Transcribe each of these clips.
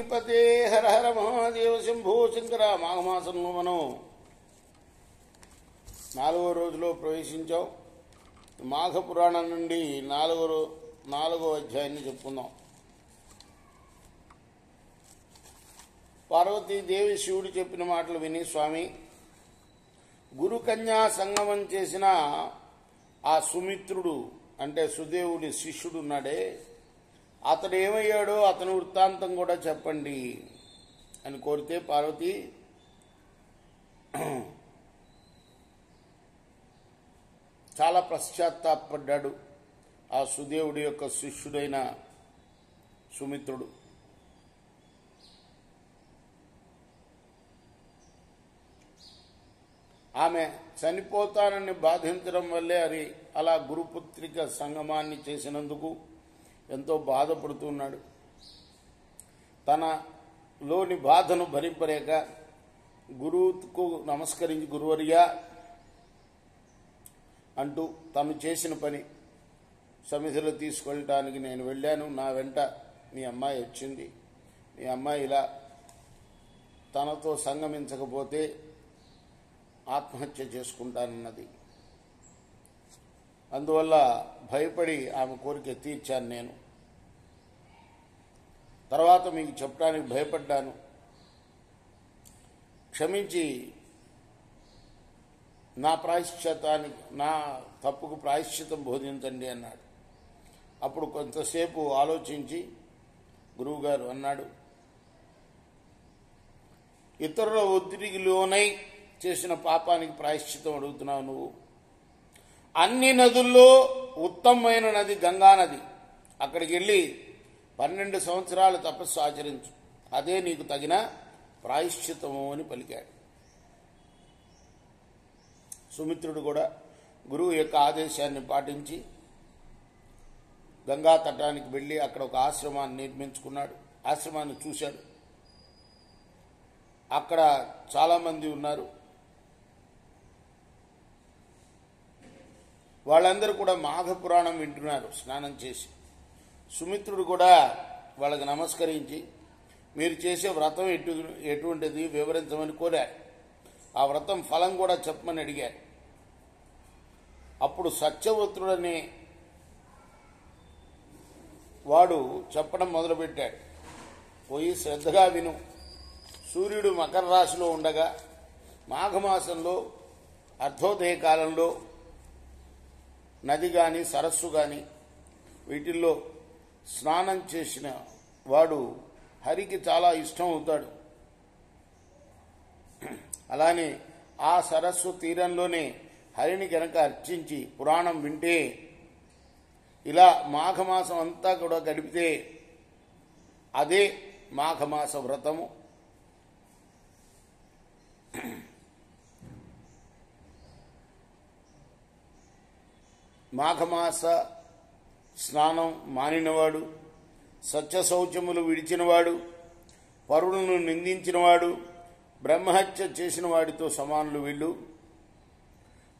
పార్వతీపతే హర హర మహాదేవ శంభో శంకర. మాఘమాసంలో మనం 4వ రోజులో ప్రవేశించాం. మాఘ పురాణం నుండి 4వ అధ్యాయాన్ని చెప్పుకుందాం. పార్వతీదేవి శివుడు చెప్పిన మాటలు విని, స్వామి, గురుకన్యా సంగమం చేసిన ఆ సుమిత్రుడు అంటే సుదేవుడి శిష్యుడున్నాడే, అతడు ఏమయ్యాడో అతని వృత్తాంతం కూడా చెప్పండి అని కోరితే పార్వతి చాలా పశ్చాత్తాపడ్డాడు. ఆ సుదేవుడి యొక్క శిష్యుడైన సుమిత్రుడు ఆమె చనిపోతానని బాధించడం వల్లే అది అలా గురుపుత్రిక సంగమాన్ని చేసినందుకు ఎంతో బాధపడుతున్నాడు. తనలోని బాధను భరింపలేక గురువుకు నమస్కరించి, గురువర్యా అంటూ తను చేసిన పని సమిధిలో తీసుకెళ్ళటానికి నేను వెళ్ళాను. నా వెంట మీ అమ్మాయి వచ్చింది. మీ అమ్మాయి ఇలా తనతో సంగమించకపోతే ఆత్మహత్య చేసుకుంటానన్నది. అందువల్ల భయపడి ఆమె కోరిక తీర్చాను. నేను తర్వాత మీకు చెప్పడానికి భయపడ్డాను. క్షమించి నా తప్పుకు ప్రాయశ్చితం బోధించండి అన్నాడు. అప్పుడు కొంతసేపు ఆలోచించి గురువుగారు అన్నాడు, ఇతరుల ఒత్తిడికి లోనై చేసిన పాపానికి ప్రాయశ్చితం అడుగుతున్నావు నువ్వు. అన్ని నదుల్లో ఉత్తమమైన నది గంగా నది. అక్కడికి వెళ్ళి 12 సంవత్సరాలు తపస్సు ఆచరించు, అదే నీకు తగిన ప్రాయశ్చితము అని పలికాడు. సుమిత్రుడు కూడా గురువు యొక్క ఆదేశాన్ని పాటించి గంగా తటానికి వెళ్ళి అక్కడ ఒక ఆశ్రమాన్ని నిర్మించుకున్నాడు. ఆశ్రమాన్ని చూశాడు. అక్కడ చాలామంది ఉన్నారు. వాళ్ళందరూ కూడా మాఘ పురాణం వింటున్నారు స్నానం చేసి. సుమిత్రుడు కూడా వాళ్ళకి నమస్కరించి, మీరు చేసే వ్రతం ఎటువంటిది వివరించమని కోరాడు. ఆ వ్రతం ఫలం కూడా చెప్పమని అడిగాడు. అప్పుడు సత్యవృత్రుడనే వాడు చెప్పడం మొదలుపెట్టాడు. పోయి శ్రద్ధగా విను. సూర్యుడు మకర రాశిలో ఉండగా మాఘమాసంలో అర్ధోదయ కాలంలో నది కానీ సరస్సు కానీ వీటిల్లో స్నానం చేసిన వాడు హరికి చాలా ఇష్టం అవుతాడు. అలానే ఆ సరస్సు తీరంలోనే హరిని కనుక అర్చించి పురాణం వింటే, ఇలా మాఘమాసం అంతా కూడా గడిపితే అదే మాఘమాస వ్రతము. మాఘమాస స్నానం మానినవాడు, సత్య శౌచములు విడిచినవాడు, పరులను నిందించినవాడు, బ్రహ్మహత్య చేసిన వాడితో సమానులు వీళ్ళు.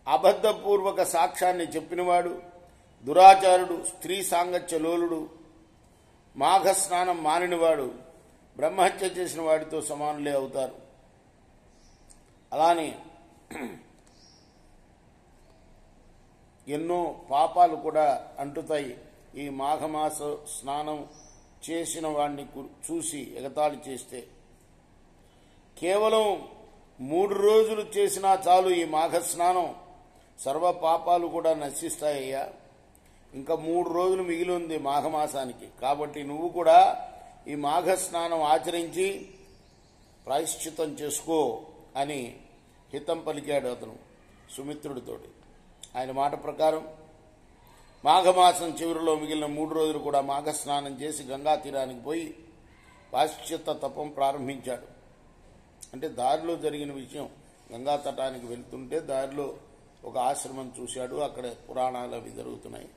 అబద్ధపూర్వక సాక్ష్యాన్ని చెప్పినవాడు, దురాచారుడు, స్త్రీ సాంగత్యలోలుడు, మాఘ స్నానం మానినవాడు బ్రహ్మహత్య చేసిన వాడితో సమానులే అవుతారు. అలానే ఎన్నో పాపాలు కూడా అంటుతాయి. ఈ మాఘమాస స్నానం చేసిన వాడిని చూసి ఎగతాళి చేస్తే. కేవలం 3 రోజులు చేసినా చాలు ఈ మాఘ స్నానం, సర్వ పాపాలు కూడా నశిస్తాయ్యా. ఇంకా 3 రోజులు మిగిలి ఉంది మాఘమాసానికి. కాబట్టి నువ్వు కూడా ఈ మాఘ స్నానం ఆచరించి ప్రాయశ్చితం చేసుకో అని హితం పలికాడు అతను సుమిత్రుడితోటి. ఆయన మాట ప్రకారం మాఘమాసం చివరిలో మిగిలిన 3 రోజులు కూడా మాఘ స్నానం చేసి గంగా తీరానికి పోయి ప్రాయశ్చిత్త తపం ప్రారంభించాడు. అంటే దారిలో జరిగిన విషయం, గంగా తటానికి వెళ్తుంటే దారిలో ఒక ఆశ్రమం చూశాడు. అక్కడ పురాణాలు అవి జరుగుతున్నాయి.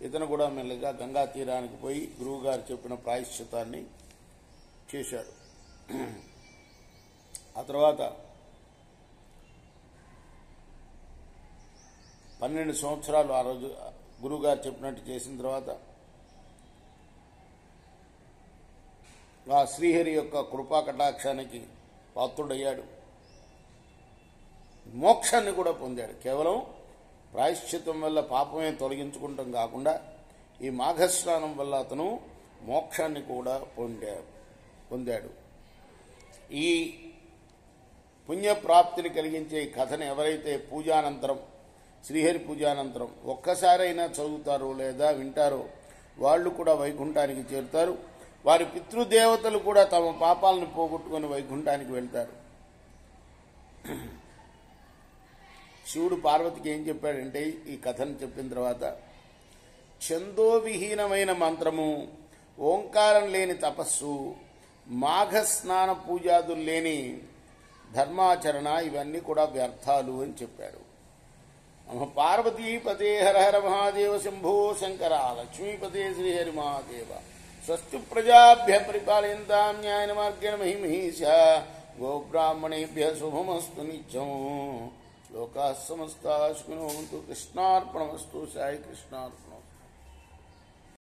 ఇతను కూడా మెల్లగా గంగా తీరానికి పోయి గురువుగారు చెప్పిన ప్రాయశ్చితాన్ని చేశాడు. ఆ తర్వాత 12 సంవత్సరాలు ఆ రోజు గురువుగారు చెప్పినట్టు చేసిన తర్వాత ఆ శ్రీహరి యొక్క కృపా కటాక్షానికి పాత్రుడయ్యాడు. మోక్షాన్ని కూడా పొందాడు. కేవలం ప్రాయశ్చిత్తం వల్ల పాపమే తొలగించుకుంటాం కాకుండా ఈ మాఘస్నానం వల్ల అతను మోక్షాన్ని కూడా పొందాడు. ఈ పుణ్యప్రాప్తిని కలిగించే ఈ కథను ఎవరైతే పూజానంతరం, శ్రీహరి పూజానంతరం ఒక్కసారైనా చదువుతారో లేదా వింటారో వాళ్ళు కూడా వైకుంఠానికి చేరుతారు. వారి పితృదేవతలు కూడా తమ పాపాలను పోగొట్టుకుని వైకుంఠానికి వెళ్తారు. శివుడు పార్వతికి ఏం చెప్పాడంటే ఈ కథను చెప్పిన తర్వాత, ఛందోవిహీనమైన మంత్రము, ఓంకారం లేని తపస్సు, మాఘస్నాన పూజాదులు లేని ధర్మాచరణ ఇవన్నీ కూడా వ్యర్థాలు అని చెప్పాడు. పార్వతీపతే హర హర మహాదేవ శంభో శంకర, లక్ష్మీపతే శ్రీహరి మహాదేవ, స్వస్తి ప్రజాభ్య పరిపాలయంతాం న్యాయ మార్గేణ మహిమహీష, గోబ్రాహ్మణేభ్య శుభమస్తు నిత్యం, లోకాః సమస్తాః సుఖినో భవంతు. కృష్ణార్పణమస్తు. సాయి కృష్ణార్పణమస్తు.